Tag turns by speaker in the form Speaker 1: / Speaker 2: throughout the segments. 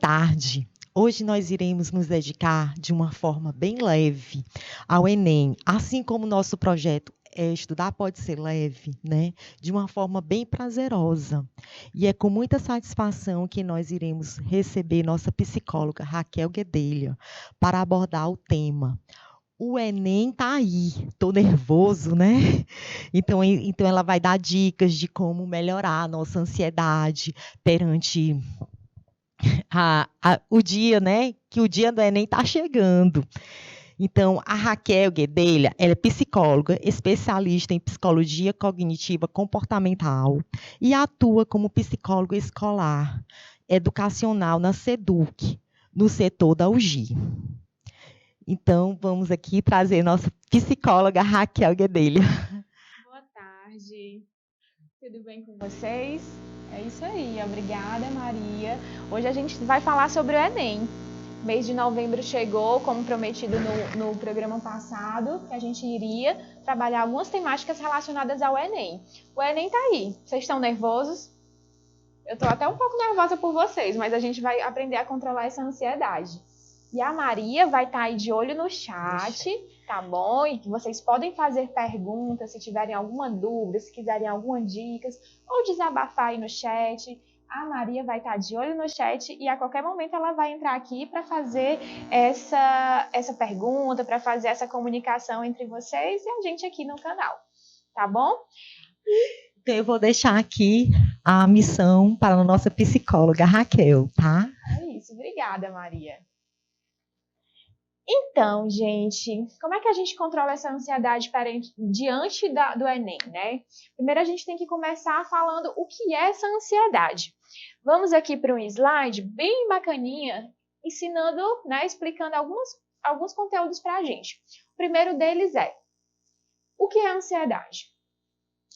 Speaker 1: tarde. Hoje nós iremos nos dedicar de uma forma bem leve ao Enem, assim como o nosso projeto Estudar Pode Ser Leve, né? De uma forma bem prazerosa. E é com muita satisfação que nós iremos receber nossa psicóloga Raquel Guedelha para abordar o tema. O Enem tá aí, tô nervoso, né? Então ela vai dar dicas de como melhorar a nossa ansiedade perante o dia, né? Que o dia do Enem está chegando. Então, a Raquel Guedelha, ela é psicóloga, especialista em psicologia cognitiva comportamental e atua como psicóloga escolar, educacional na SEDUC, no setor da UGI. Então, vamos aqui trazer nossa psicóloga Raquel Guedelha.
Speaker 2: Boa tarde. Tudo bem com vocês? É isso aí, obrigada, Maria. Hoje a gente vai falar sobre o Enem. Mês de novembro chegou, como prometido no programa passado, que a gente iria trabalhar algumas temáticas relacionadas ao Enem. O Enem tá aí. Vocês estão nervosos? Eu tô até um pouco nervosa por vocês, mas a gente vai aprender a controlar essa ansiedade. E a Maria vai estar aí de olho no chat, tá bom? E vocês podem fazer perguntas se tiverem alguma dúvida, se quiserem algumas dicas, ou desabafar aí no chat. A Maria vai estar de olho no chat e a qualquer momento ela vai entrar aqui para fazer essa pergunta, para fazer essa comunicação entre vocês e a gente aqui no canal, tá bom?
Speaker 1: Então, eu vou deixar aqui a missão para a nossa psicóloga Raquel, tá?
Speaker 2: É isso, obrigada, Maria. Então, gente, como é que a gente controla essa ansiedade diante do Enem, né? Primeiro a gente tem que começar falando o que é essa ansiedade. Vamos aqui para um slide bem bacaninha, ensinando, né, explicando alguns conteúdos para a gente. O primeiro deles é, o que é ansiedade?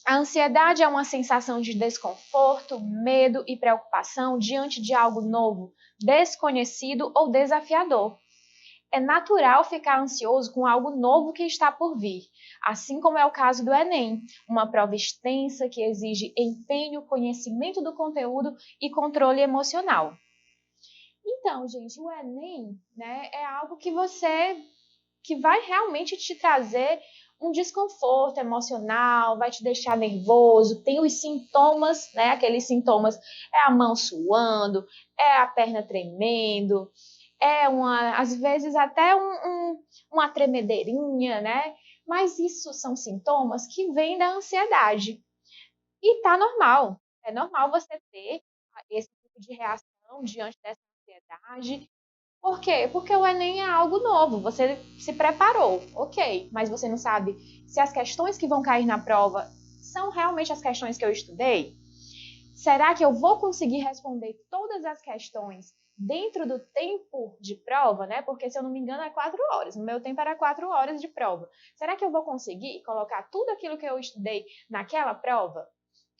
Speaker 2: A ansiedade é uma sensação de desconforto, medo e preocupação diante de algo novo, desconhecido ou desafiador. É natural ficar ansioso com algo novo que está por vir, assim como é o caso do Enem, uma prova extensa que exige empenho, conhecimento do conteúdo e controle emocional. Então, gente, o Enem, né, é algo que vai realmente te trazer um desconforto emocional, vai te deixar nervoso, tem os sintomas, né, aqueles sintomas, é a mão suando, é a perna tremendo, às vezes até uma tremedeirinha, né? Mas isso são sintomas que vêm da ansiedade. E tá normal. É normal você ter esse tipo de reação diante dessa ansiedade. Por quê? Porque o Enem é algo novo. Você se preparou, ok. Mas você não sabe se as questões que vão cair na prova são realmente as questões que eu estudei? Será que eu vou conseguir responder todas as questões dentro do tempo de prova, né? Porque, se eu não me engano, é 4 horas. No meu tempo era 4 horas de prova. Será que eu vou conseguir colocar tudo aquilo que eu estudei naquela prova?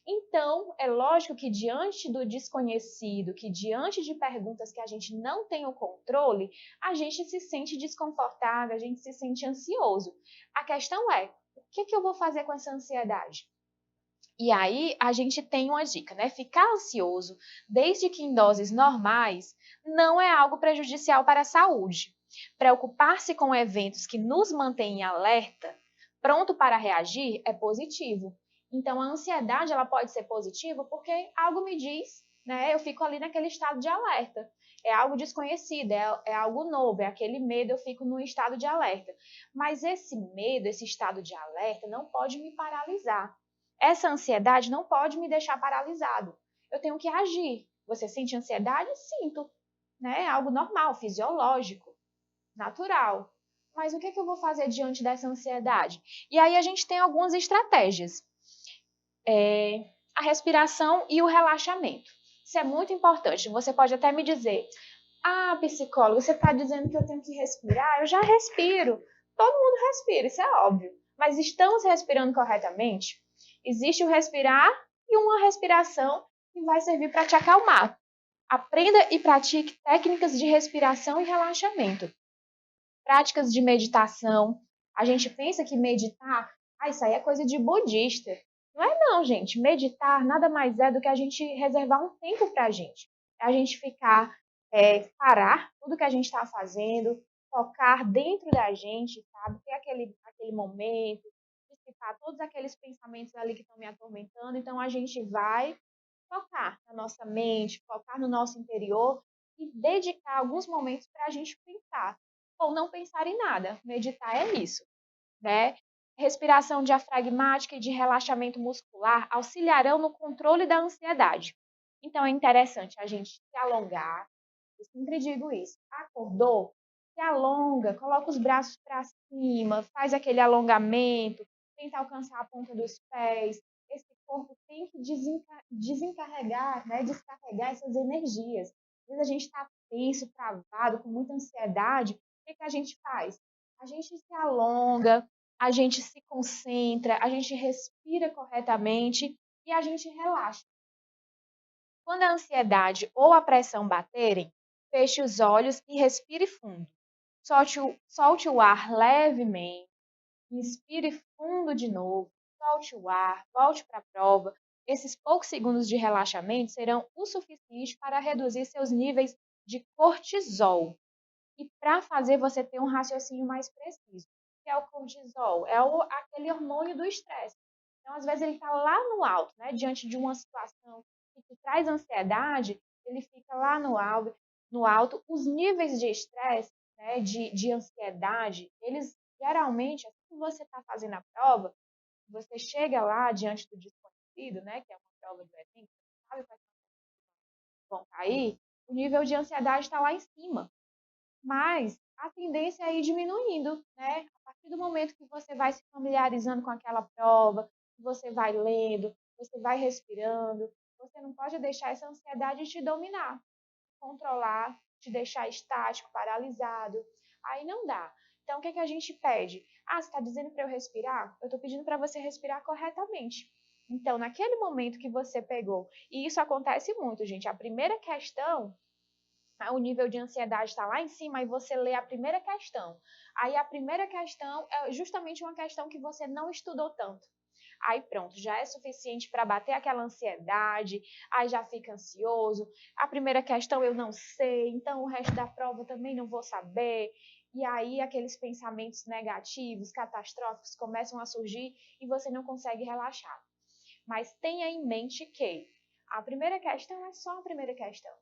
Speaker 2: Então, é lógico que diante do desconhecido, que diante de perguntas que a gente não tem o controle, a gente se sente desconfortável, a gente se sente ansioso. A questão é, o que eu vou fazer com essa ansiedade? E aí a gente tem uma dica, né? Ficar ansioso, desde que em doses normais, não é algo prejudicial para a saúde. Preocupar-se com eventos que nos mantêm em alerta, pronto para reagir, é positivo. Então a ansiedade ela pode ser positiva porque algo me diz, né? Eu fico ali naquele estado de alerta. É algo desconhecido, é algo novo, é aquele medo, eu fico no estado de alerta. Mas esse medo, esse estado de alerta, não pode me paralisar. Essa ansiedade não pode me deixar paralisado. Eu tenho que agir. Você sente ansiedade? Sinto. Né? É algo normal, fisiológico, natural. Mas o que eu vou fazer diante dessa ansiedade? E aí a gente tem algumas estratégias. A respiração e o relaxamento. Isso é muito importante. Você pode até me dizer, psicólogo, você está dizendo que eu tenho que respirar? Eu já respiro. Todo mundo respira, isso é óbvio. Mas estamos respirando corretamente? Existe o respirar e uma respiração que vai servir para te acalmar. Aprenda e pratique técnicas de respiração e relaxamento. Práticas de meditação. A gente pensa que meditar, isso aí é coisa de budista. Não é não, gente. Meditar nada mais é do que a gente reservar um tempo para a gente. É a gente ficar parar tudo que a gente está fazendo, focar dentro da gente, sabe? Ter aquele momento, dissipar todos aqueles pensamentos ali que estão me atormentando. Então, a gente vai focar na nossa mente, focar no nosso interior e dedicar alguns momentos para a gente pensar, ou não pensar em nada. Meditar é isso, né? Respiração diafragmática e de relaxamento muscular auxiliarão no controle da ansiedade. Então, é interessante a gente se alongar. Eu sempre digo isso. Acordou? Se alonga, coloca os braços para cima, faz aquele alongamento, tenta alcançar a ponta dos pés. Esse corpo tem que desencarregar, né? Descarregar essas energias. Às vezes a gente está tenso, travado, com muita ansiedade. O que a gente faz? A gente se alonga, a gente se concentra, a gente respira corretamente e a gente relaxa. Quando a ansiedade ou a pressão baterem, feche os olhos e respire fundo. Solte o ar levemente, inspire fundo de novo, solte o ar, volte para a prova. Esses poucos segundos de relaxamento serão o suficiente para reduzir seus níveis de cortisol e para fazer você ter um raciocínio mais preciso. Que é o cortisol? Aquele hormônio do estresse. Então, às vezes, ele está lá no alto, né? Diante de uma situação que te traz ansiedade, ele fica lá no alto. Os níveis de estresse, né, de ansiedade, eles geralmente, assim que você está fazendo a prova, você chega lá diante do desconhecido, né, que é uma prova do Enem, você não sabe quais vão cair, o nível de ansiedade está lá em cima. Mas a tendência é ir diminuindo, né? A partir do momento que você vai se familiarizando com aquela prova, que você vai lendo, você vai respirando, você não pode deixar essa ansiedade te dominar, controlar, te deixar estático, paralisado. Aí não dá. Então, o que a gente pede? Ah, você está dizendo para eu respirar? Eu estou pedindo para você respirar corretamente. Então, naquele momento que você pegou, e isso acontece muito, gente. A primeira questão, o nível de ansiedade está lá em cima, e você lê a primeira questão. Aí a primeira questão é justamente uma questão que você não estudou tanto. Aí pronto, já é suficiente para bater aquela ansiedade, aí já fica ansioso. A primeira questão eu não sei, então o resto da prova também não vou saber. E aí aqueles pensamentos negativos, catastróficos começam a surgir e você não consegue relaxar. Mas tenha em mente que a primeira questão é só a primeira questão.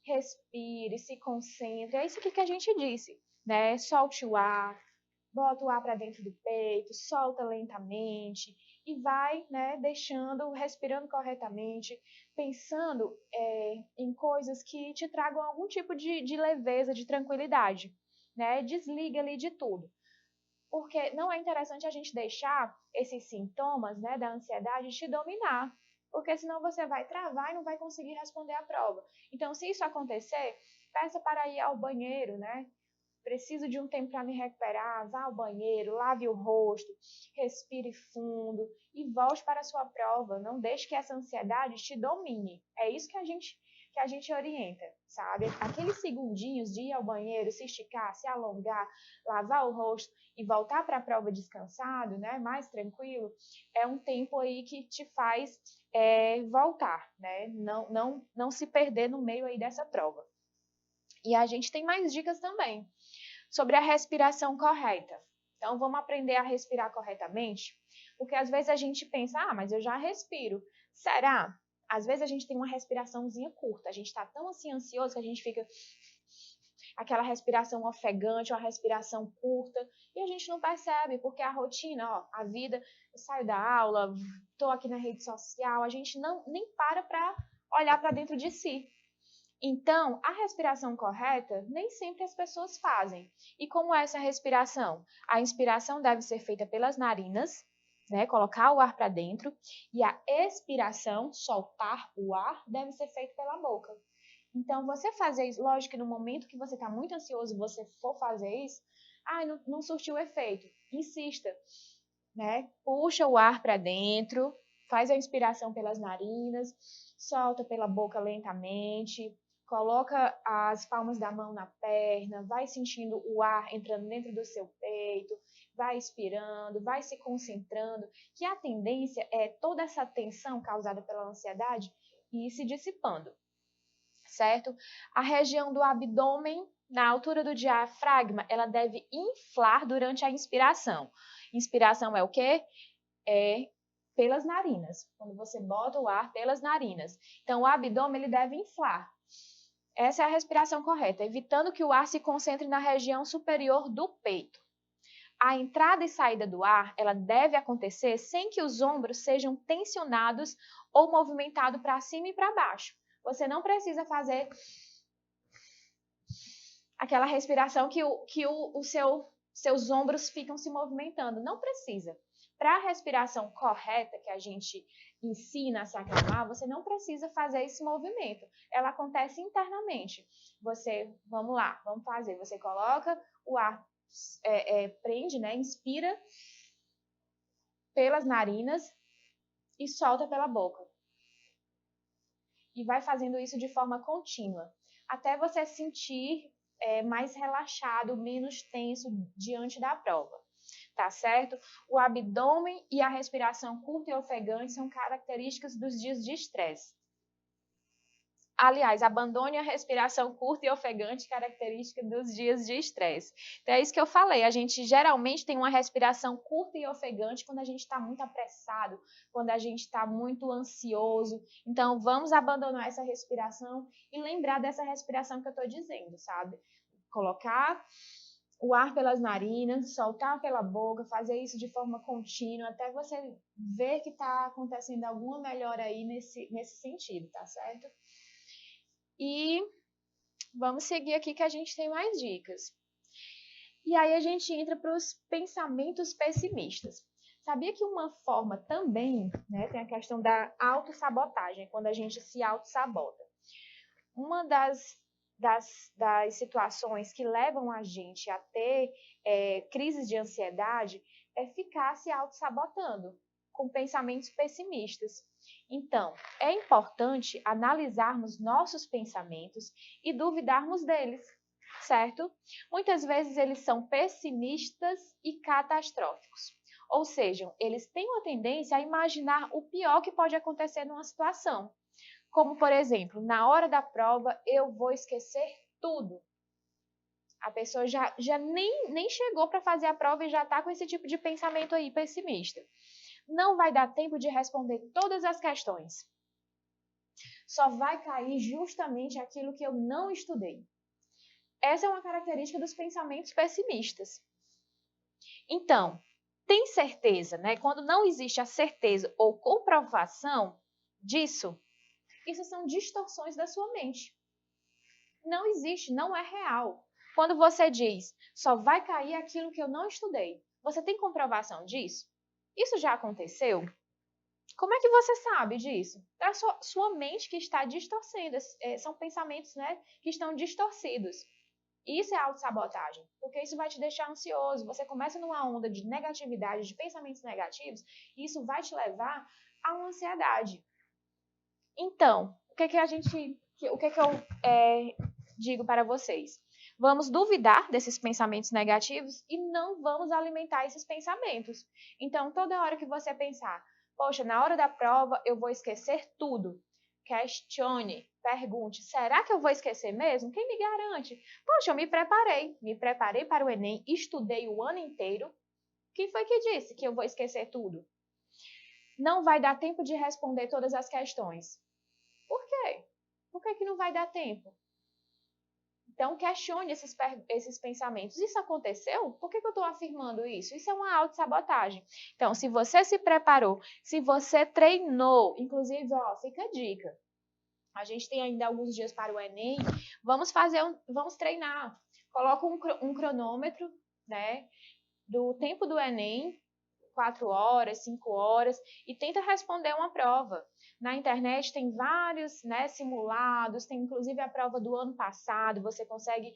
Speaker 2: Respire, se concentre. É isso aqui que a gente disse, né? Solte o ar, bota o ar para dentro do peito, solta lentamente e vai, né, deixando, respirando corretamente, pensando em coisas que te tragam algum tipo de leveza, de tranquilidade, né? Desliga ali de tudo. Porque não é interessante a gente deixar esses sintomas, né, da ansiedade te dominar, porque senão você vai travar e não vai conseguir responder a prova. Então, se isso acontecer, peça para ir ao banheiro, né? Preciso de um tempo para me recuperar, vá ao banheiro, lave o rosto, respire fundo e volte para a sua prova. Não deixe que essa ansiedade te domine. É isso que a gente orienta, sabe? Aqueles segundinhos de ir ao banheiro, se esticar, se alongar, lavar o rosto e voltar para a prova descansado, né? Mais tranquilo, é um tempo aí que te faz voltar, né? Não se perder no meio aí dessa prova. E a gente tem mais dicas também sobre a respiração correta. Então, vamos aprender a respirar corretamente, porque às vezes a gente pensa, mas eu já respiro. Será? Às vezes a gente tem uma respiraçãozinha curta, a gente está tão assim ansioso que a gente fica aquela respiração ofegante, uma respiração curta, e a gente não percebe, porque a rotina, a vida, eu saio da aula, estou aqui na rede social, a gente nem para olhar para dentro de si. Então, a respiração correta nem sempre as pessoas fazem. E como é essa respiração? A inspiração deve ser feita pelas narinas, né? Colocar o ar para dentro, e a expiração, soltar o ar, deve ser feita pela boca. Então, você fazer isso, lógico que no momento que você está muito ansioso, você for fazer isso, não surtiu efeito. Insista, né? Puxa o ar para dentro, faz a inspiração pelas narinas, solta pela boca lentamente, coloca as palmas da mão na perna, vai sentindo o ar entrando dentro do seu peito, vai expirando, vai se concentrando, que a tendência é toda essa tensão causada pela ansiedade ir se dissipando, certo? A região do abdômen, na altura do diafragma, ela deve inflar durante a inspiração. Inspiração é o quê? É pelas narinas, quando você bota o ar pelas narinas. Então, o abdômen ele deve inflar. Essa é a respiração correta, evitando que o ar se concentre na região superior do peito. A entrada e saída do ar, ela deve acontecer sem que os ombros sejam tensionados ou movimentados para cima e para baixo. Você não precisa fazer aquela respiração que seus ombros ficam se movimentando. Não precisa. Para a respiração correta que a gente ensina a se acalmar, você não precisa fazer esse movimento. Ela acontece internamente. Vamos lá, vamos fazer. Você coloca o ar, prende, né? Inspira pelas narinas e solta pela boca. E vai fazendo isso de forma contínua, até você sentir mais relaxado, menos tenso diante da prova. Tá certo? O abdômen e a respiração curta e ofegante são características dos dias de estresse. Aliás, abandone a respiração curta e ofegante, característica dos dias de estresse. Então, é isso que eu falei. A gente geralmente tem uma respiração curta e ofegante quando a gente está muito apressado, quando a gente está muito ansioso. Então, vamos abandonar essa respiração e lembrar dessa respiração que eu estou dizendo, sabe? Colocar o ar pelas narinas, soltar pela boca, fazer isso de forma contínua, até você ver que está acontecendo alguma melhora aí nesse sentido, tá certo? E vamos seguir aqui que a gente tem mais dicas. E aí a gente entra para os pensamentos pessimistas. Sabia que uma forma também, né, tem a questão da autossabotagem, quando a gente se autossabota. Uma das situações que levam a gente a ter crises de ansiedade é ficar se autossabotando com pensamentos pessimistas. Então, é importante analisarmos nossos pensamentos e duvidarmos deles, certo? Muitas vezes eles são pessimistas e catastróficos. Ou seja, eles têm uma tendência a imaginar o pior que pode acontecer numa situação. Como, por exemplo, na hora da prova, eu vou esquecer tudo. A pessoa já nem chegou para fazer a prova e já está com esse tipo de pensamento aí pessimista. Não vai dar tempo de responder todas as questões. Só vai cair justamente aquilo que eu não estudei. Essa é uma característica dos pensamentos pessimistas. Então, tem certeza, né? Quando não existe a certeza ou comprovação disso, isso são distorções da sua mente. Não existe, não é real. Quando você diz, só vai cair aquilo que eu não estudei, você tem comprovação disso? Isso já aconteceu? Como é que você sabe disso? É a sua mente que está distorcendo. São pensamentos, né, que estão distorcidos. Isso é autossabotagem, porque isso vai te deixar ansioso. Você começa numa onda de negatividade, de pensamentos negativos, e isso vai te levar a uma ansiedade. Então, o que eu digo para vocês? Vamos duvidar desses pensamentos negativos e não vamos alimentar esses pensamentos. Então, toda hora que você pensar, poxa, na hora da prova eu vou esquecer tudo. Questione, pergunte, será que eu vou esquecer mesmo? Quem me garante? Poxa, eu me preparei para o Enem, estudei o ano inteiro. Quem foi que disse que eu vou esquecer tudo? Não vai dar tempo de responder todas as questões. Por quê? Por que não vai dar tempo? Então, questione esses pensamentos. Isso aconteceu? Por que eu estou afirmando isso? Isso é uma autossabotagem. Então, se você se preparou, se você treinou, inclusive, fica a dica. A gente tem ainda alguns dias para o Enem. Vamos treinar. Coloca um cronômetro, né, do tempo do Enem, 4 horas, 5 horas, e tenta responder uma prova. Na internet tem vários, né, simulados, tem inclusive a prova do ano passado, você consegue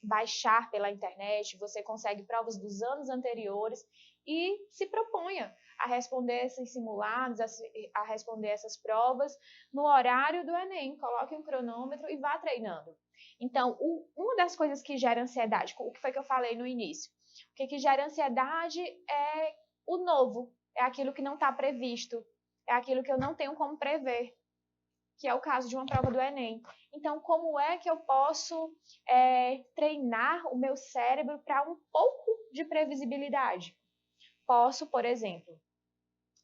Speaker 2: baixar pela internet, você consegue provas dos anos anteriores e se proponha a responder esses simulados, a responder essas provas no horário do Enem. Coloque um cronômetro e vá treinando. Então, uma das coisas que gera ansiedade, o que foi que eu falei no início? O que gera ansiedade é o novo, é aquilo que não está previsto, é aquilo que eu não tenho como prever. que é o caso de uma prova do Enem. Então, como é que eu posso treinar o meu cérebro para um pouco de previsibilidade? Posso, por exemplo,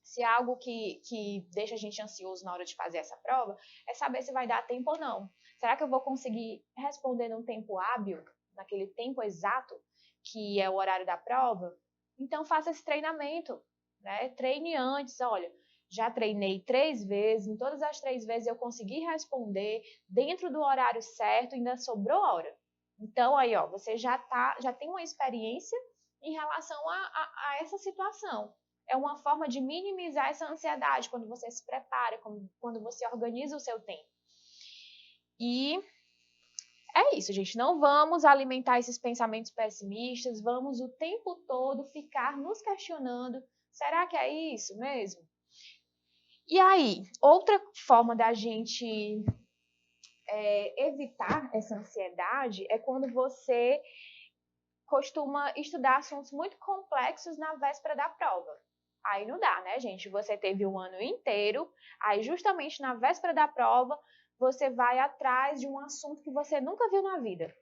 Speaker 2: se algo que deixa a gente ansioso na hora de fazer essa prova, é saber se vai dar tempo ou não. Será que eu vou conseguir responder num tempo hábil, naquele tempo exato, que é o horário da prova? Então, faça esse treinamento, né? Treine antes, olha, já treinei 3 vezes, em todas as 3 vezes eu consegui responder dentro do horário certo, ainda sobrou hora. Então, aí, ó, você já tem uma experiência em relação a essa situação. É uma forma de minimizar essa ansiedade quando você se prepara, quando você organiza o seu tempo. E é isso, gente. Não vamos alimentar esses pensamentos pessimistas, vamos o tempo todo ficar nos questionando: será que é isso mesmo? E aí, outra forma da gente evitar essa ansiedade é quando você costuma estudar assuntos muito complexos na véspera da prova. Aí não dá, né, gente? Você teve um ano inteiro, aí justamente na véspera da prova, você vai atrás de um assunto que você nunca viu na vida.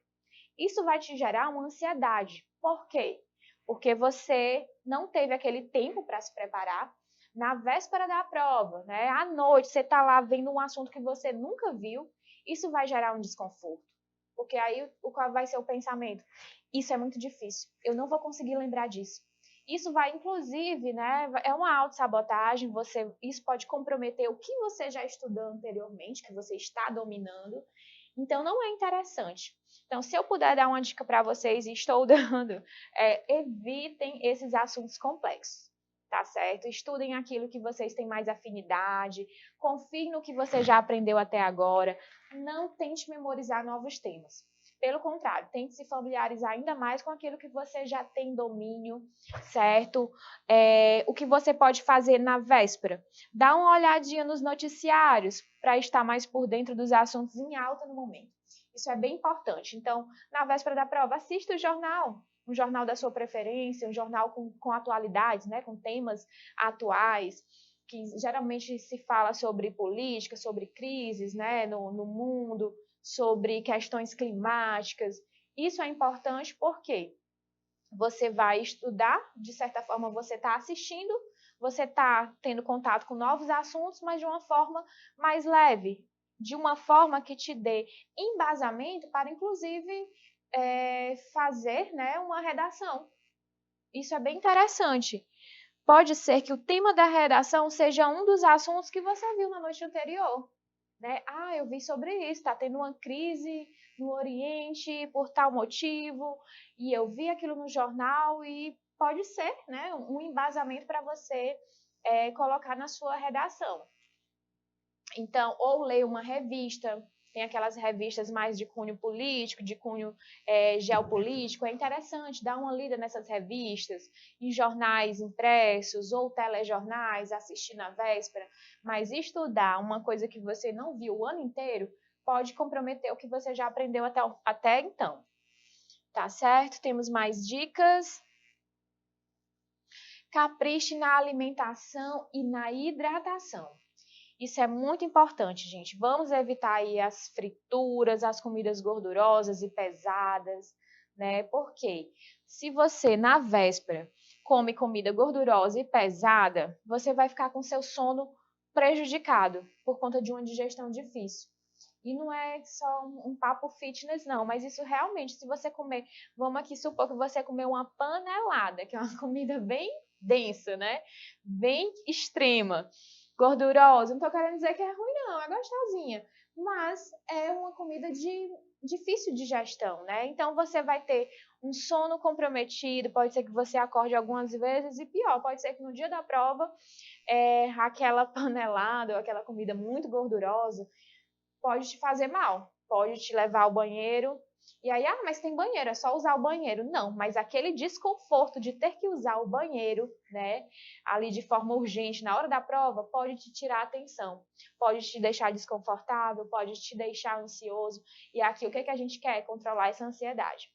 Speaker 2: Isso vai te gerar uma ansiedade. Por quê? Porque você não teve aquele tempo para se preparar. Na véspera da prova, né? À noite, você está lá vendo um assunto que você nunca viu. Isso vai gerar um desconforto. Porque aí, qual vai ser o pensamento? Isso é muito difícil. Eu não vou conseguir lembrar disso. Isso vai, inclusive, né? É uma autossabotagem. Isso pode comprometer o que você já estudou anteriormente, que você está dominando. Então, não é interessante. Então, se eu puder dar uma dica para vocês, e estou dando, evitem esses assuntos complexos, tá certo? Estudem aquilo que vocês têm mais afinidade, confiem no que você já aprendeu até agora, não tente memorizar novos temas. Pelo contrário, tente se familiarizar ainda mais com aquilo que você já tem domínio, certo? O que você pode fazer na véspera? Dá uma olhadinha nos noticiários para estar mais por dentro dos assuntos em alta no momento. Isso é bem importante. Então, na véspera da prova, assista o jornal, um jornal da sua preferência, um jornal com atualidades, né, com temas atuais, que geralmente se fala sobre política, sobre crises, né, no mundo, sobre questões climáticas. Isso é importante porque você vai estudar, de certa forma você está assistindo, você está tendo contato com novos assuntos, mas de uma forma mais leve, de uma forma que te dê embasamento para, inclusive, fazer, né, uma redação. Isso é bem interessante. Pode ser que o tema da redação seja um dos assuntos que você viu na noite anterior. Né? Eu vi sobre isso, está tendo uma crise no Oriente por tal motivo, e eu vi aquilo no jornal, e pode ser, né, um embasamento para você colocar na sua redação. Então, ou ler uma revista, tem aquelas revistas mais de cunho político, de cunho geopolítico, é interessante dar uma lida nessas revistas, em jornais impressos ou telejornais, assistir na véspera, mas estudar uma coisa que você não viu o ano inteiro pode comprometer o que você já aprendeu até então. Tá certo? Temos mais dicas. Capriche na alimentação e na hidratação. Isso é muito importante, gente. Vamos evitar aí as frituras, as comidas gordurosas e pesadas, né? Porque se você, na véspera, come comida gordurosa e pesada, você vai ficar com seu sono prejudicado por conta de uma digestão difícil. E não é só um papo fitness, não, mas isso realmente, se você comer, vamos aqui supor que você comeu uma panelada, que é uma comida bem densa, né? Bem extrema, gordurosa. Não tô querendo dizer que é ruim, não, é gostosinha. Mas é uma comida de difícil digestão, né? Então você vai ter um sono comprometido, pode ser que você acorde algumas vezes, e pior, pode ser que no dia da prova, aquela panelada ou aquela comida muito gordurosa pode te fazer mal, pode te levar ao banheiro. E aí, mas tem banheiro, é só usar o banheiro. Não, mas aquele desconforto de ter que usar o banheiro, né, ali de forma urgente na hora da prova, pode te tirar a atenção, pode te deixar desconfortável, pode te deixar ansioso. E aqui, o que a gente quer? Controlar essa ansiedade.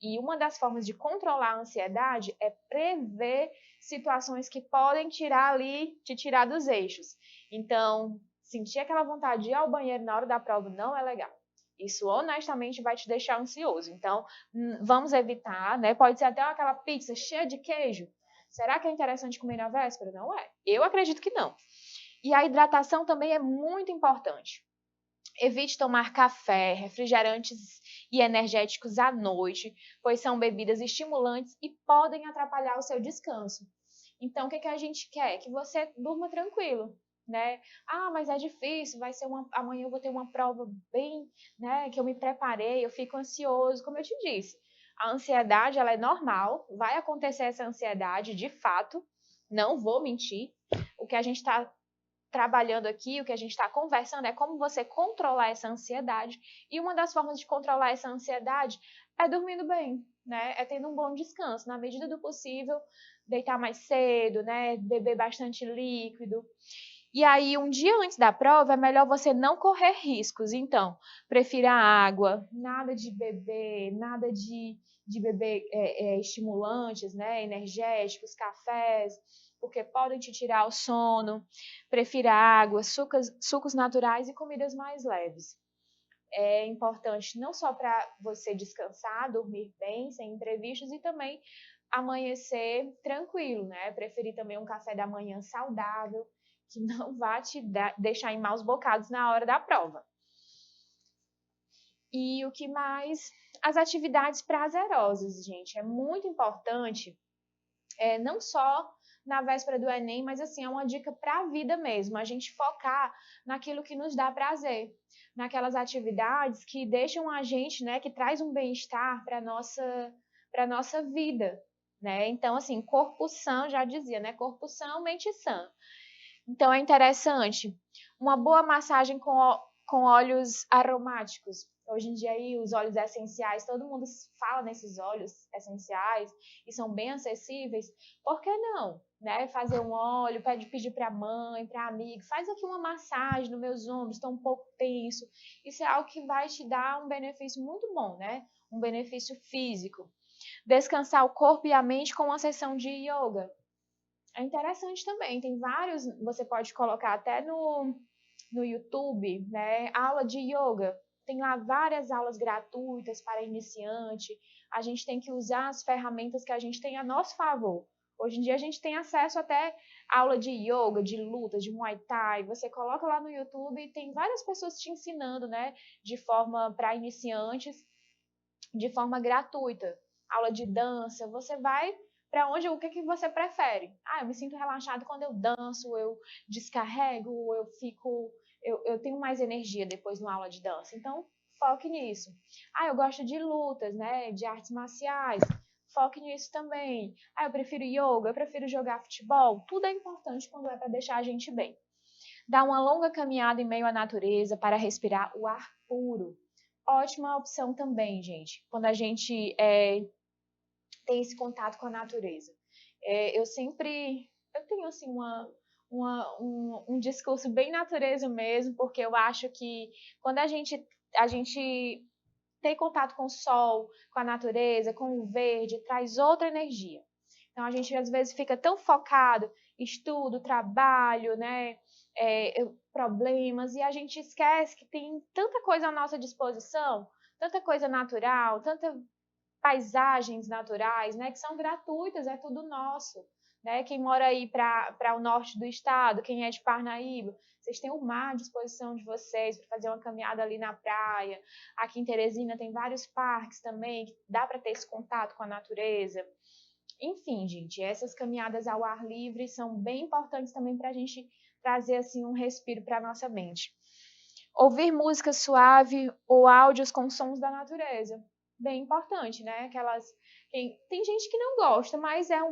Speaker 2: E uma das formas de controlar a ansiedade é prever situações que podem te tirar dos eixos. Então, sentir aquela vontade de ir ao banheiro na hora da prova não é legal. Isso honestamente vai te deixar ansioso. Então, vamos evitar, né? Pode ser até aquela pizza cheia de queijo. Será que é interessante comer na véspera? Não é. Eu acredito que não. E a hidratação também é muito importante. Evite tomar café, refrigerantes e energéticos à noite, pois são bebidas estimulantes e podem atrapalhar o seu descanso. Então, o que a gente quer? Que você durma tranquilo, né? Ah, mas é difícil, amanhã eu vou ter uma prova bem, né, que eu me preparei, eu fico ansioso, como eu te disse. A ansiedade, ela é normal, vai acontecer essa ansiedade, de fato, não vou mentir. O que a gente está trabalhando aqui, o que a gente está conversando é como você controlar essa ansiedade. E uma das formas de controlar essa ansiedade é dormindo bem, né? É tendo um bom descanso, na medida do possível, deitar mais cedo, né? Beber bastante líquido. E aí, um dia antes da prova, é melhor você não correr riscos. Então, prefira água, nada de beber, nada de beber estimulantes, né? Energéticos, cafés, porque podem te tirar o sono. Prefira água, sucos naturais e comidas mais leves. É importante não só para você descansar, dormir bem, sem imprevistos, e também amanhecer tranquilo, né? Preferir também um café da manhã saudável, que não vai te deixar em maus bocados na hora da prova. E o que mais? As atividades prazerosas, gente. É muito importante, não só na véspera do Enem, mas assim, é uma dica para a vida mesmo, a gente focar naquilo que nos dá prazer, naquelas atividades que deixam a gente, né, que traz um bem-estar para nossa vida, né? Então, assim, corpo sã, já dizia, né? Corpo sã, mente sã. Então, é interessante. Uma boa massagem com óleos aromáticos. Hoje em dia, aí, os óleos essenciais, todo mundo fala nesses óleos essenciais e são bem acessíveis. Por que não? Né? Fazer um óleo, pedir para a mãe, para amigo, faz aqui uma massagem nos meus ombros, estou um pouco tenso. Isso é algo que vai te dar um benefício muito bom, né? Um benefício físico. Descansar o corpo e a mente com uma sessão de yoga. É interessante também, tem vários, você pode colocar até no YouTube, né? Aula de yoga. Tem lá várias aulas gratuitas para iniciante. A gente tem que usar as ferramentas que a gente tem a nosso favor. Hoje em dia a gente tem acesso até a aula de yoga, de luta, de Muay Thai. Você coloca lá no YouTube e tem várias pessoas te ensinando, né? De forma para iniciantes, de forma gratuita. Aula de dança, você vai para onde, o que você prefere? Ah, eu me sinto relaxado quando eu danço, eu descarrego, eu tenho mais energia depois numa aula de dança. Então, foque nisso. Ah, eu gosto de lutas, né, de artes marciais. Foque nisso também. Ah, eu prefiro yoga, eu prefiro jogar futebol. Tudo é importante quando é para deixar a gente bem. Dar uma longa caminhada em meio à natureza para respirar o ar puro. Ótima opção também, gente. Quando a gente tem esse contato com a natureza. Eu tenho assim um discurso bem natureza mesmo, porque eu acho que quando a gente tem contato com o sol, com a natureza, com o verde, traz outra energia. Então a gente às vezes fica tão focado, estudo, trabalho, né, problemas, e a gente esquece que tem tanta coisa à nossa disposição, tanta coisa natural, tanta paisagens naturais, né, que são gratuitas, é tudo nosso, né? Quem mora aí para o norte do estado, quem é de Parnaíba, vocês têm o mar à disposição de vocês para fazer uma caminhada ali na praia. Aqui em Teresina tem vários parques também, que dá para ter esse contato com a natureza. Enfim, gente, essas caminhadas ao ar livre são bem importantes também para a gente trazer assim um respiro para a nossa mente. Ouvir música suave ou áudios com sons da natureza. Bem importante, né? Tem gente que não gosta, mas é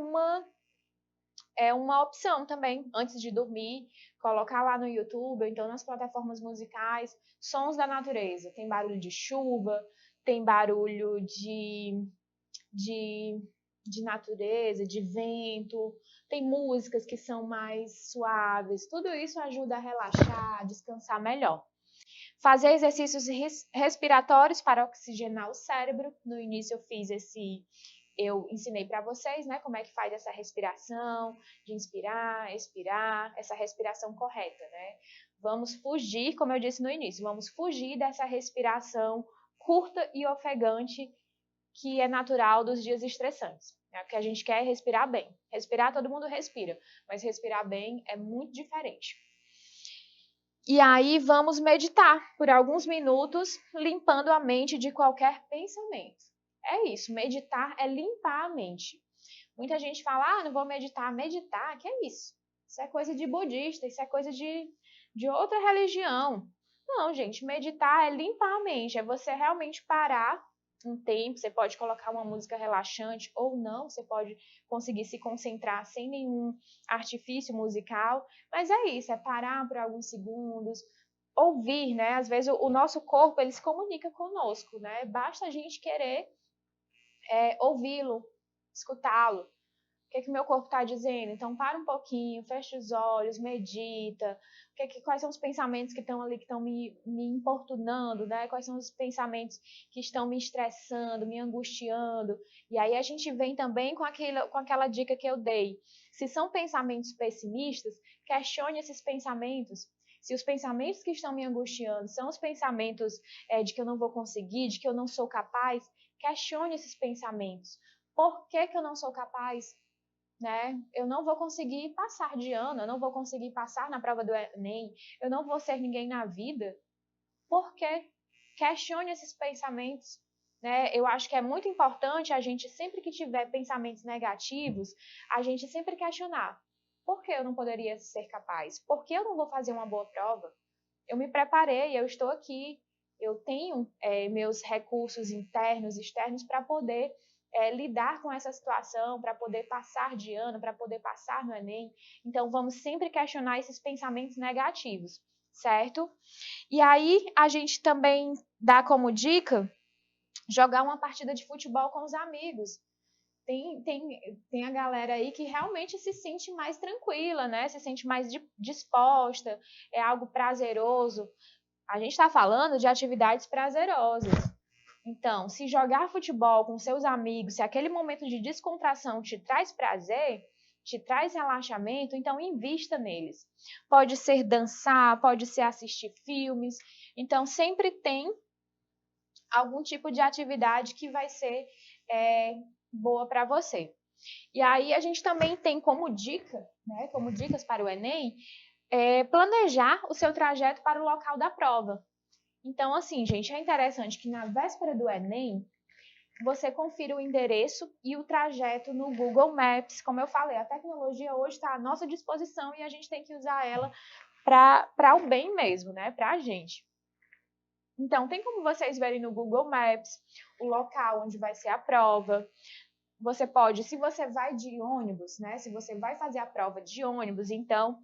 Speaker 2: uma opção também, antes de dormir, colocar lá no YouTube, ou então nas plataformas musicais, sons da natureza. Tem barulho de chuva, tem barulho de natureza, de vento, tem músicas que são mais suaves. Tudo isso ajuda a relaxar, a descansar melhor. Fazer exercícios respiratórios para oxigenar o cérebro. No início eu fiz eu ensinei para vocês, né, como é que faz essa respiração, de inspirar, expirar, essa respiração correta, né? Vamos fugir, como eu disse no início, vamos fugir dessa respiração curta e ofegante que é natural dos dias estressantes. O que a gente quer é respirar bem. Respirar, todo mundo respira, mas respirar bem é muito diferente. E aí vamos meditar por alguns minutos, limpando a mente de qualquer pensamento. É isso, meditar é limpar a mente. Muita gente fala, não vou meditar. Meditar, que é isso? Isso é coisa de budista, isso é coisa de outra religião. Não, gente, meditar é limpar a mente, é você realmente parar um tempo, você pode colocar uma música relaxante ou não, você pode conseguir se concentrar sem nenhum artifício musical, mas é isso, é parar por alguns segundos, ouvir, né? Às vezes o nosso corpo, ele se comunica conosco, né? Basta a gente querer ouvi-lo, escutá-lo. O que meu corpo está dizendo? Então, para um pouquinho, fecha os olhos, medita. Quais são os pensamentos que estão ali, que estão me importunando, né? Quais são os pensamentos que estão me estressando, me angustiando? E aí a gente vem também com aquela dica que eu dei. Se são pensamentos pessimistas, questione esses pensamentos. Se os pensamentos que estão me angustiando são os pensamentos de que eu não vou conseguir, de que eu não sou capaz, questione esses pensamentos. Por que eu não sou capaz? Né? Eu não vou conseguir passar de ano, eu não vou conseguir passar na prova do Enem, eu não vou ser ninguém na vida. Por quê? Questione esses pensamentos. Né? Eu acho que é muito importante a gente, sempre que tiver pensamentos negativos, a gente sempre questionar. Por que eu não poderia ser capaz? Por que eu não vou fazer uma boa prova? Eu me preparei, eu estou aqui, eu tenho meus recursos internos, externos para poder lidar com essa situação, para poder passar de ano, para poder passar no Enem. Então, vamos sempre questionar esses pensamentos negativos, certo? E aí, a gente também dá como dica jogar uma partida de futebol com os amigos. Tem a galera aí que realmente se sente mais tranquila, né? Se sente mais disposta, é algo prazeroso. A gente está falando de atividades prazerosas. Então, se jogar futebol com seus amigos, se aquele momento de descontração te traz prazer, te traz relaxamento, então invista neles. Pode ser dançar, pode ser assistir filmes. Então, sempre tem algum tipo de atividade que vai ser boa para você. E aí a gente também tem como dica, né, como dicas para o Enem, planejar o seu trajeto para o local da prova. Então, assim, gente, é interessante que na véspera do Enem, você confira o endereço e o trajeto no Google Maps. Como eu falei, a tecnologia hoje está à nossa disposição e a gente tem que usar ela para o bem mesmo, né, para a gente. Então, tem como vocês verem no Google Maps o local onde vai ser a prova. Você pode, se você vai de ônibus, né? Se você vai fazer a prova de ônibus, então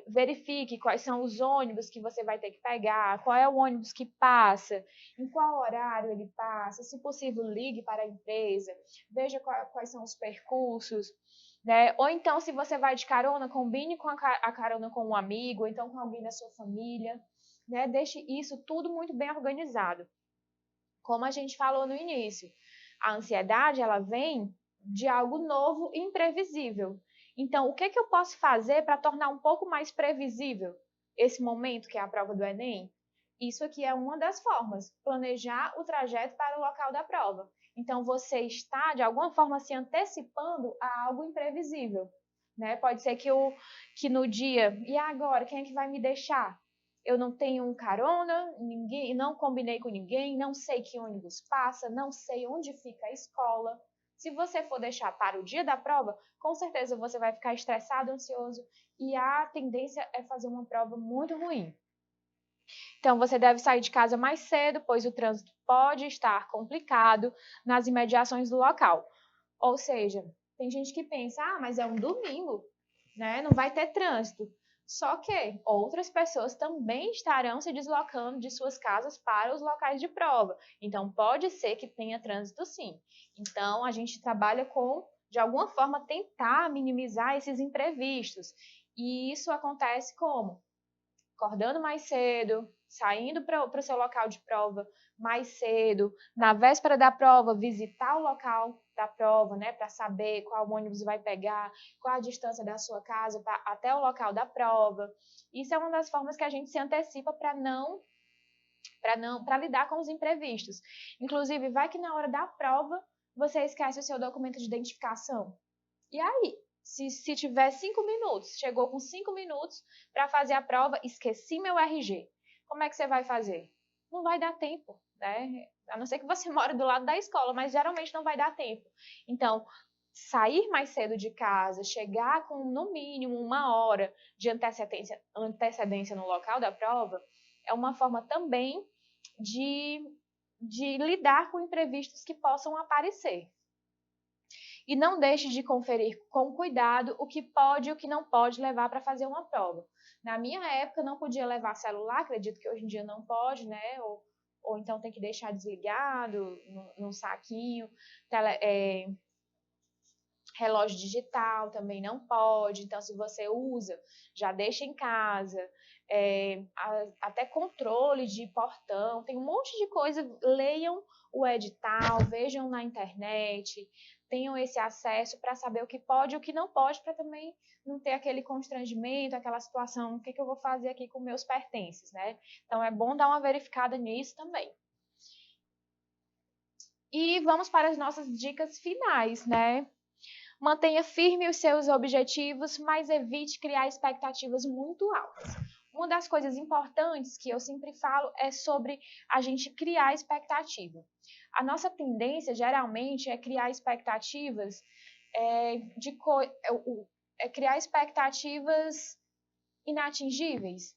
Speaker 2: verifique quais são os ônibus que você vai ter que pegar, qual é o ônibus que passa, em qual horário ele passa, se possível, ligue para a empresa, veja quais são os percursos, né? Ou então, se você vai de carona, combine com a carona com um amigo, ou então com alguém da sua família, né? Deixe isso tudo muito bem organizado. Como a gente falou no início, a ansiedade, ela vem de algo novo e imprevisível. Então, o que eu posso fazer para tornar um pouco mais previsível esse momento, que é a prova do Enem? Isso aqui é uma das formas, planejar o trajeto para o local da prova. Então, você está, de alguma forma, se antecipando a algo imprevisível. Né? Pode ser que no dia, e agora, quem é que vai me deixar? Eu não tenho um carona, não combinei com ninguém, não sei que ônibus passa, não sei onde fica a escola. Se você for deixar para o dia da prova, com certeza você vai ficar estressado, ansioso e a tendência é fazer uma prova muito ruim. Então, você deve sair de casa mais cedo, pois o trânsito pode estar complicado nas imediações do local. Ou seja, tem gente que pensa, mas é um domingo, né? Não vai ter trânsito. Só que outras pessoas também estarão se deslocando de suas casas para os locais de prova. Então, pode ser que tenha trânsito sim. Então, a gente trabalha com, de alguma forma, tentar minimizar esses imprevistos. E isso acontece como? Acordando mais cedo, saindo para o seu local de prova mais cedo, na véspera da prova, visitar o local a prova, né, para saber qual ônibus vai pegar, qual a distância da sua casa até o local da prova. Isso é uma das formas que a gente se antecipa para lidar com os imprevistos. Inclusive, vai que na hora da prova você esquece o seu documento de identificação. E aí? Se tiver 5 minutos, chegou com 5 minutos para fazer a prova, esqueci meu RG. Como é que você vai fazer? Não vai dar tempo, né? A não ser que você mora do lado da escola, mas geralmente não vai dar tempo. Então, sair mais cedo de casa, chegar com no mínimo 1 hora de antecedência no local da prova, é uma forma também de lidar com imprevistos que possam aparecer. E não deixe de conferir com cuidado o que pode e o que não pode levar para fazer uma prova. Na minha época, não podia levar celular, acredito que hoje em dia não pode, né? Ou então tem que deixar desligado, num saquinho. Relógio digital também não pode, então se você usa, já deixa em casa. Até controle de portão, tem um monte de coisa. Leiam o edital, vejam na internet, tenham esse acesso para saber o que pode e o que não pode, para também não ter aquele constrangimento, aquela situação, o que eu vou fazer aqui com meus pertences, né? Então é bom dar uma verificada nisso também. E vamos para as nossas dicas finais, né? Mantenha firme os seus objetivos, mas evite criar expectativas muito altas. Uma das coisas importantes que eu sempre falo é sobre a gente criar expectativa. A nossa tendência, geralmente, é criar expectativas criar expectativas inatingíveis.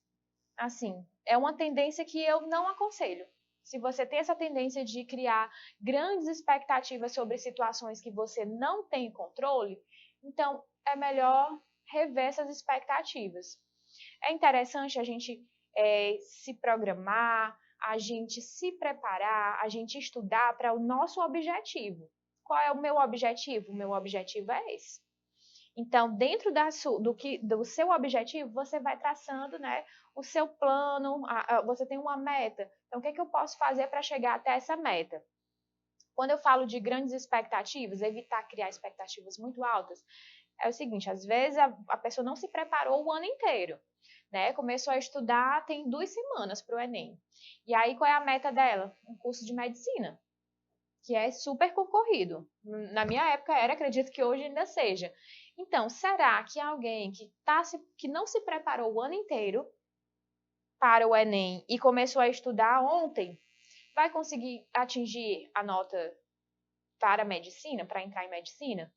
Speaker 2: Assim, é uma tendência que eu não aconselho. Se você tem essa tendência de criar grandes expectativas sobre situações que você não tem controle, então é melhor rever essas expectativas. É interessante a gente se programar, a gente se preparar, a gente estudar para o nosso objetivo. Qual é o meu objetivo? O meu objetivo é esse. Então, dentro do seu objetivo, você vai traçando, né, o seu plano, você tem uma meta. Então, o que eu posso fazer para chegar até essa meta? Quando eu falo de grandes expectativas, evitar criar expectativas muito altas, é o seguinte, às vezes a pessoa não se preparou o ano inteiro, né? Começou a estudar, tem 2 semanas para o Enem. E aí, qual é a meta dela? Um curso de medicina, que é super concorrido. Na minha época era, acredito que hoje ainda seja. Então, será que alguém que não se preparou o ano inteiro para o Enem e começou a estudar ontem, vai conseguir atingir a nota para medicina, para entrar em medicina?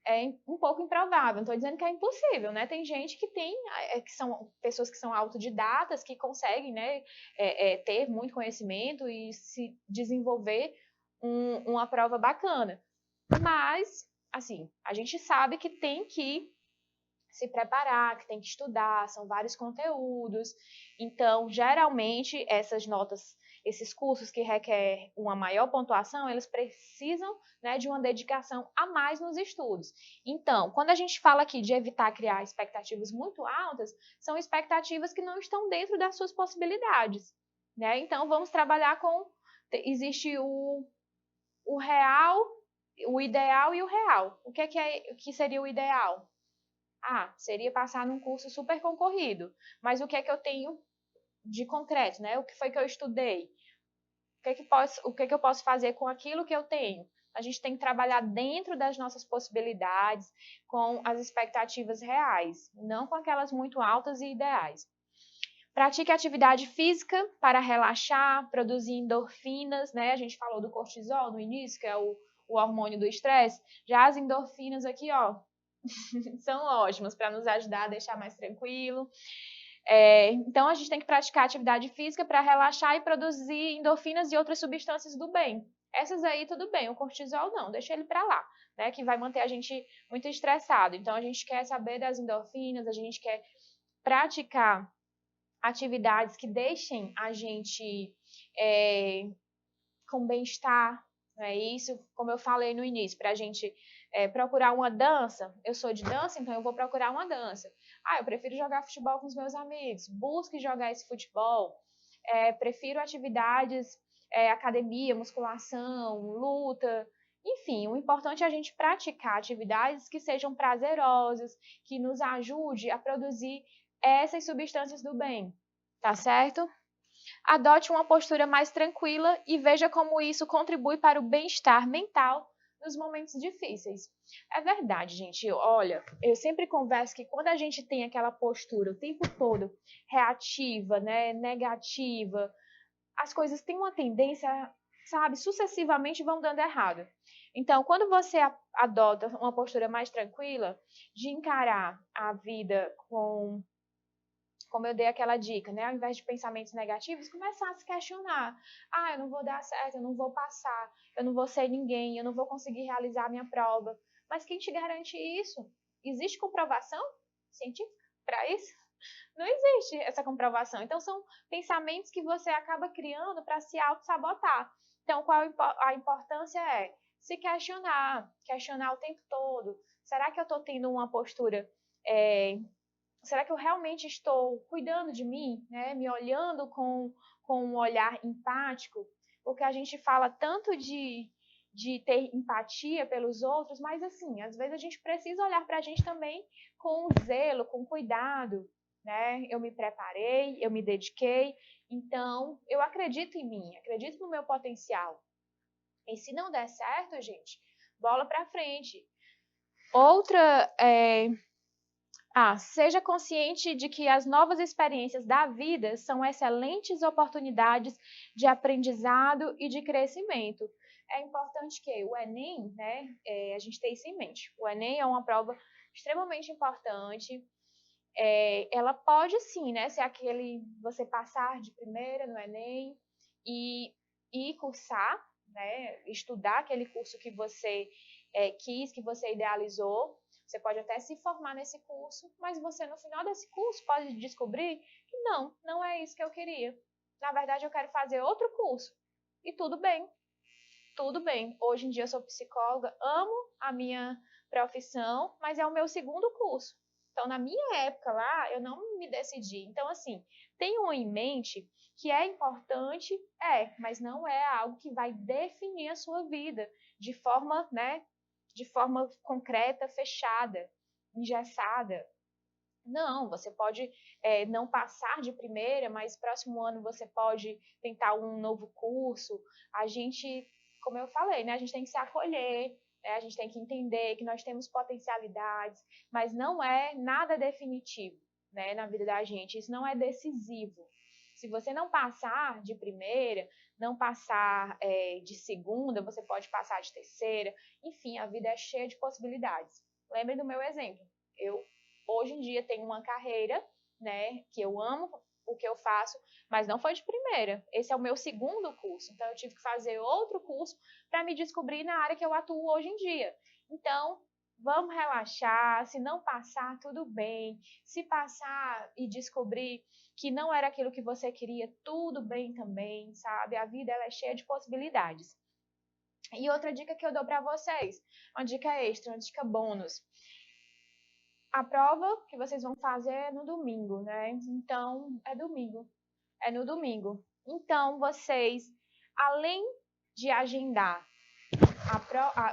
Speaker 2: É um pouco improvável, não estou dizendo que é impossível, né? Tem gente que são pessoas que são autodidatas, que conseguem, né, ter muito conhecimento e se desenvolver uma prova bacana. Mas, assim, a gente sabe que tem que se preparar, que tem que estudar, são vários conteúdos. Então, geralmente, essas notas, esses cursos que requerem uma maior pontuação, eles precisam, né, de uma dedicação a mais nos estudos. Então, quando a gente fala aqui de evitar criar expectativas muito altas, são expectativas que não estão dentro das suas possibilidades, né? Então, vamos trabalhar existe o real, o ideal e o real. O que seria o ideal? Seria passar num curso super concorrido. Mas o que é que eu tenho de concreto, né? O que foi que eu estudei? O que eu posso fazer com aquilo que eu tenho? A gente tem que trabalhar dentro das nossas possibilidades, com as expectativas reais, não com aquelas muito altas e ideais. Pratique atividade física para relaxar, produzir endorfinas, né? A gente falou do cortisol no início, que é o hormônio do estresse. Já as endorfinas aqui, ó, são ótimas para nos ajudar a deixar mais tranquilo. Então, a gente tem que praticar atividade física para relaxar e produzir endorfinas e outras substâncias do bem. Essas aí, tudo bem. O cortisol, não. Deixa ele para lá, né? Que vai manter a gente muito estressado. Então, a gente quer saber das endorfinas, a gente quer praticar atividades que deixem a gente com bem-estar. É isso, como eu falei no início, para a gente procurar uma dança. Eu sou de dança, então eu vou procurar uma dança. Eu prefiro jogar futebol com os meus amigos. Busque jogar esse futebol. Prefiro atividades, academia, musculação, luta. Enfim, o importante é a gente praticar atividades que sejam prazerosas, que nos ajude a produzir essas substâncias do bem, tá certo? Adote uma postura mais tranquila e veja como isso contribui para o bem-estar mental nos momentos difíceis. É verdade, gente. Olha, eu sempre converso que quando a gente tem aquela postura o tempo todo reativa, né, negativa, as coisas têm uma tendência, sabe, sucessivamente vão dando errado. Então, quando você adota uma postura mais tranquila de encarar a vida com, como eu dei aquela dica, né? Ao invés de pensamentos negativos, começar a se questionar. Ah, eu não vou dar certo, eu não vou passar, eu não vou ser ninguém, eu não vou conseguir realizar a minha prova. Mas quem te garante isso? Existe comprovação científica para isso? Não existe essa comprovação. Então, são pensamentos que você acaba criando para se auto-sabotar. Então, qual a importância é? Se questionar o tempo todo. Será que eu estou tendo uma postura será que eu realmente estou cuidando de mim, né? Me olhando com um olhar empático? Porque a gente fala tanto de ter empatia pelos outros, mas assim, às vezes a gente precisa olhar para a gente também com zelo, com cuidado, né? Eu me preparei, eu me dediquei, então eu acredito em mim, acredito no meu potencial. E se não der certo, gente, bola para frente. Outra seja consciente de que as novas experiências da vida são excelentes oportunidades de aprendizado e de crescimento. É importante que o Enem, né, a gente tenha isso em mente. O Enem é uma prova extremamente importante. Ela pode sim, né, ser aquele você passar de primeira no Enem e cursar, né, estudar aquele curso que você quis, que você idealizou. Você pode até se formar nesse curso, mas você no final desse curso pode descobrir que não é isso que eu queria. Na verdade, eu quero fazer outro curso. E tudo bem, tudo bem. Hoje em dia eu sou psicóloga, amo a minha profissão, mas é o meu segundo curso. Então, na minha época lá, eu não me decidi. Então, assim, tenham em mente que é importante, mas não é algo que vai definir a sua vida de forma, né, de forma concreta, fechada, engessada. Não, você pode não passar de primeira, mas próximo ano você pode tentar um novo curso. A gente, como eu falei, né, a gente tem que se acolher, né, a gente tem que entender que nós temos potencialidades, mas não é nada definitivo, né, na vida da gente. Isso não é decisivo. Se você não passar de primeira, não passar de segunda, você pode passar de terceira. Enfim, a vida é cheia de possibilidades. Lembre do meu exemplo. Eu, hoje em dia, tenho uma carreira, né, que eu amo o que eu faço, mas não foi de primeira. Esse é o meu segundo curso. Então, eu tive que fazer outro curso para me descobrir na área que eu atuo hoje em dia. Então, vamos relaxar, se não passar, tudo bem. Se passar e descobrir que não era aquilo que você queria, tudo bem também, sabe? A vida ela é cheia de possibilidades. E outra dica que eu dou para vocês, uma dica extra, uma dica bônus. A prova que vocês vão fazer é no domingo, né? Então, é domingo. É no domingo. Então, vocês, além de agendar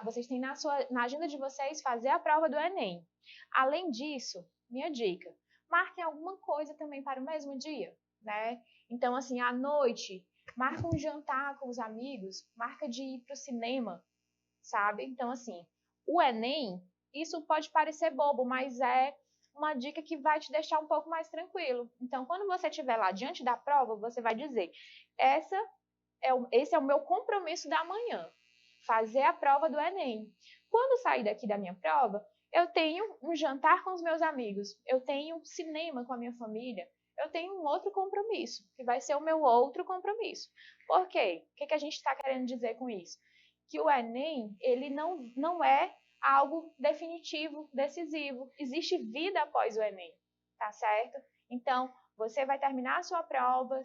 Speaker 2: vocês têm na agenda de vocês fazer a prova do Enem. Além disso, minha dica, marquem alguma coisa também para o mesmo dia, né? Então, assim, à noite, marca um jantar com os amigos, marca de ir para o cinema, sabe? Então, assim, o Enem, isso pode parecer bobo, mas é uma dica que vai te deixar um pouco mais tranquilo. Então, quando você estiver lá diante da prova, você vai dizer, esse é o meu compromisso da manhã, fazer a prova do Enem. Quando sair daqui da minha prova, eu tenho um jantar com os meus amigos, eu tenho cinema com a minha família, eu tenho um outro compromisso, que vai ser o meu outro compromisso. Por quê? O que a gente está querendo dizer com isso? Que o Enem, ele não é algo definitivo, decisivo. Existe vida após o Enem, tá certo? Então, você vai terminar a sua prova,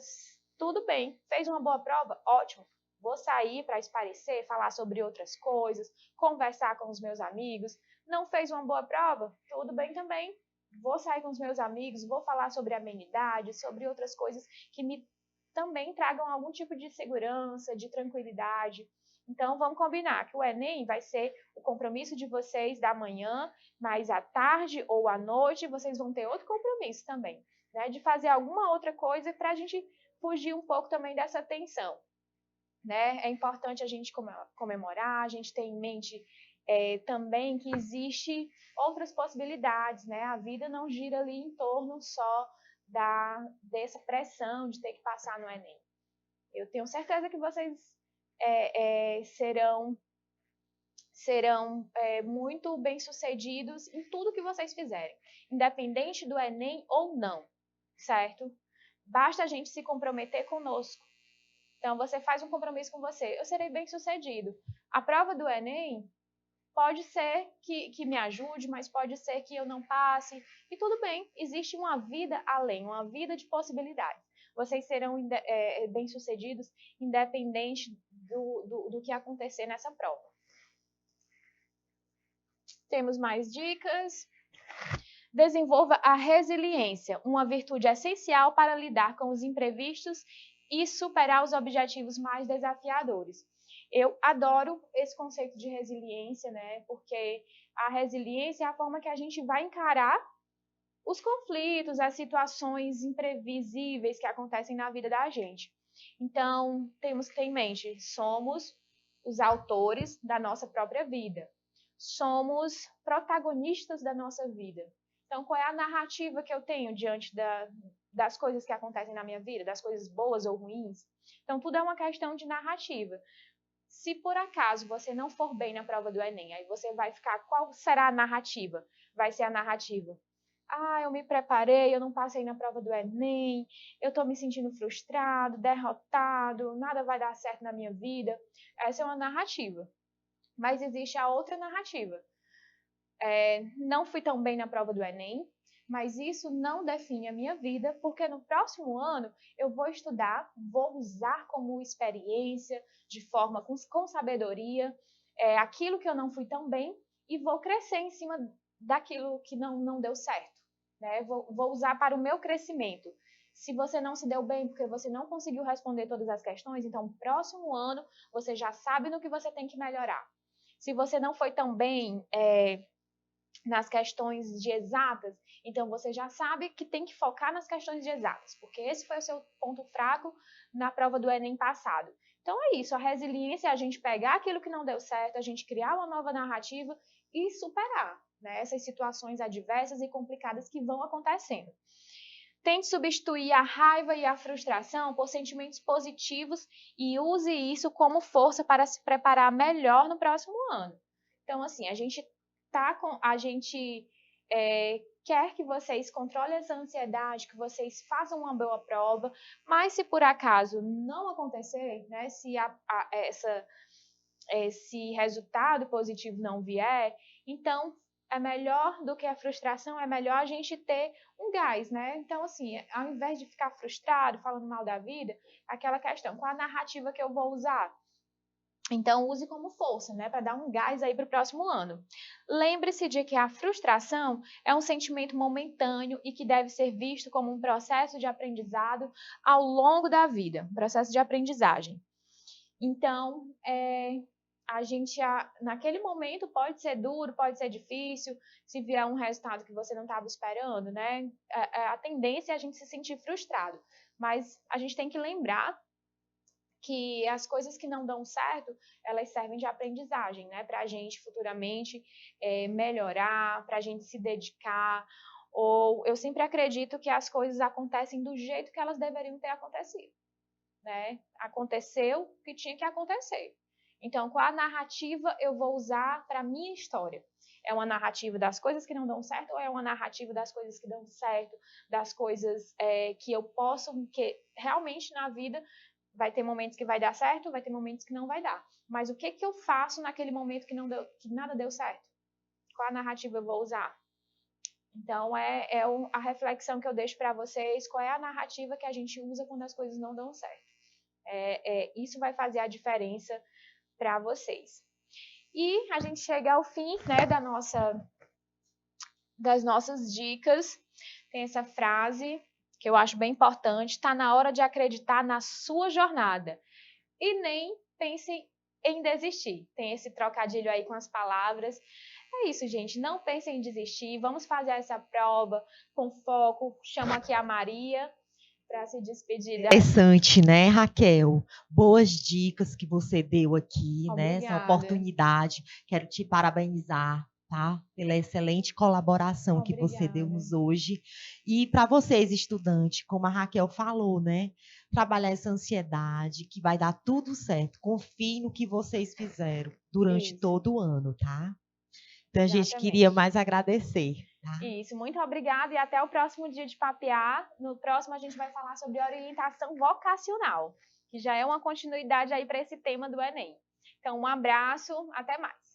Speaker 2: tudo bem. Fez uma boa prova? Ótimo. Vou sair para espairecer, falar sobre outras coisas, conversar com os meus amigos. Não fez uma boa prova? Tudo bem também. Vou sair com os meus amigos, vou falar sobre amenidades, sobre outras coisas que me também tragam algum tipo de segurança, de tranquilidade. Então, vamos combinar que o Enem vai ser o compromisso de vocês da manhã, mas à tarde ou à noite vocês vão ter outro compromisso também, né? De fazer alguma outra coisa para a gente fugir um pouco também dessa tensão, né? É importante a gente comemorar, a gente ter em mente também que existe outras possibilidades, né? A vida não gira ali em torno só dessa pressão de ter que passar no Enem. Eu tenho certeza que vocês serão muito bem-sucedidos em tudo que vocês fizerem, independente do Enem ou não, certo? Basta a gente se comprometer conosco. Então, você faz um compromisso com você. Eu serei bem-sucedido. A prova do Enem pode ser que me ajude, mas pode ser que eu não passe. E tudo bem, existe uma vida além, uma vida de possibilidades. Vocês serão bem-sucedidos independente do que acontecer nessa prova. Temos mais dicas. Desenvolva a resiliência, uma virtude essencial para lidar com os imprevistos e superar os objetivos mais desafiadores. Eu adoro esse conceito de resiliência, né? Porque a resiliência é a forma que a gente vai encarar os conflitos, as situações imprevisíveis que acontecem na vida da gente. Então, temos que ter em mente, somos os autores da nossa própria vida. Somos protagonistas da nossa vida. Então, qual é a narrativa que eu tenho diante das coisas que acontecem na minha vida, das coisas boas ou ruins? Então, tudo é uma questão de narrativa. Se por acaso você não for bem na prova do Enem, aí você vai ficar, qual será a narrativa? Vai ser a narrativa: eu me preparei, eu não passei na prova do Enem, eu estou me sentindo frustrado, derrotado, nada vai dar certo na minha vida. Essa é uma narrativa. Mas existe a outra narrativa. Não fui tão bem na prova do Enem, mas isso não define a minha vida, porque no próximo ano eu vou estudar, vou usar como experiência, de forma com sabedoria, aquilo que eu não fui tão bem e vou crescer em cima daquilo que não deu certo, né? Vou usar para o meu crescimento. Se você não se deu bem porque você não conseguiu responder todas as questões, então no próximo ano você já sabe no que você tem que melhorar. Se você não foi tão bem nas questões de exatas, então você já sabe que tem que focar nas questões de exatas, porque esse foi o seu ponto fraco na prova do Enem passado. Então é isso, a resiliência é a gente pegar aquilo que não deu certo, a gente criar uma nova narrativa e superar, né, essas situações adversas e complicadas que vão acontecendo. Tente substituir a raiva e a frustração por sentimentos positivos e use isso como força para se preparar melhor no próximo ano. Então, assim, a gente quer que vocês controlem essa ansiedade, que vocês façam uma boa prova, mas se por acaso não acontecer, né, se esse resultado positivo não vier, então é melhor do que a frustração, é melhor a gente ter um gás, né? Então, assim, ao invés de ficar frustrado, falando mal da vida, aquela questão, qual a narrativa que eu vou usar? Então, use como força, né, para dar um gás aí para o próximo ano. Lembre-se de que a frustração é um sentimento momentâneo e que deve ser visto como um processo de aprendizado ao longo da vida, um processo de aprendizagem. Então, a gente, naquele momento, pode ser duro, pode ser difícil, se vier um resultado que você não estava esperando, né? A tendência é a gente se sentir frustrado, mas a gente tem que lembrar que as coisas que não dão certo, elas servem de aprendizagem, né? Para a gente futuramente melhorar, para a gente se dedicar. Ou eu sempre acredito que as coisas acontecem do jeito que elas deveriam ter acontecido, né? Aconteceu o que tinha que acontecer. Então, qual a narrativa eu vou usar para a minha história? É uma narrativa das coisas que não dão certo ou é uma narrativa das coisas que dão certo, das coisas que eu posso, que realmente na vida vai ter momentos que vai dar certo, vai ter momentos que não vai dar. Mas o que eu faço naquele momento que nada deu certo? Qual a narrativa eu vou usar? Então, a reflexão que eu deixo para vocês, qual é a narrativa que a gente usa quando as coisas não dão certo. Isso vai fazer a diferença para vocês. E a gente chega ao fim, né, das nossas dicas. Tem essa frase que eu acho bem importante: está na hora de acreditar na sua jornada. E nem pense em desistir. Tem esse trocadilho aí com as palavras. É isso, gente. Não pensem em desistir. Vamos fazer essa prova com foco. Chamo aqui a Maria para se despedir.
Speaker 1: Interessante, né, Raquel? Boas dicas que você deu aqui, né? Essa
Speaker 2: Obrigada.
Speaker 1: oportunidade. Quero te parabenizar, tá? Pela excelente colaboração que você
Speaker 2: Obrigada.
Speaker 1: deu-nos hoje. E para vocês, estudantes, como a Raquel falou, né? Trabalhar essa ansiedade, que vai dar tudo certo. Confie no que vocês fizeram durante
Speaker 2: Isso.
Speaker 1: todo o ano, tá? Então, a gente
Speaker 2: Exatamente.
Speaker 1: queria mais agradecer. Tá?
Speaker 2: Isso, muito obrigada e até o próximo dia de papear. No próximo a gente vai falar sobre orientação vocacional, que já é uma continuidade aí para esse tema do Enem. Então, um abraço, até mais.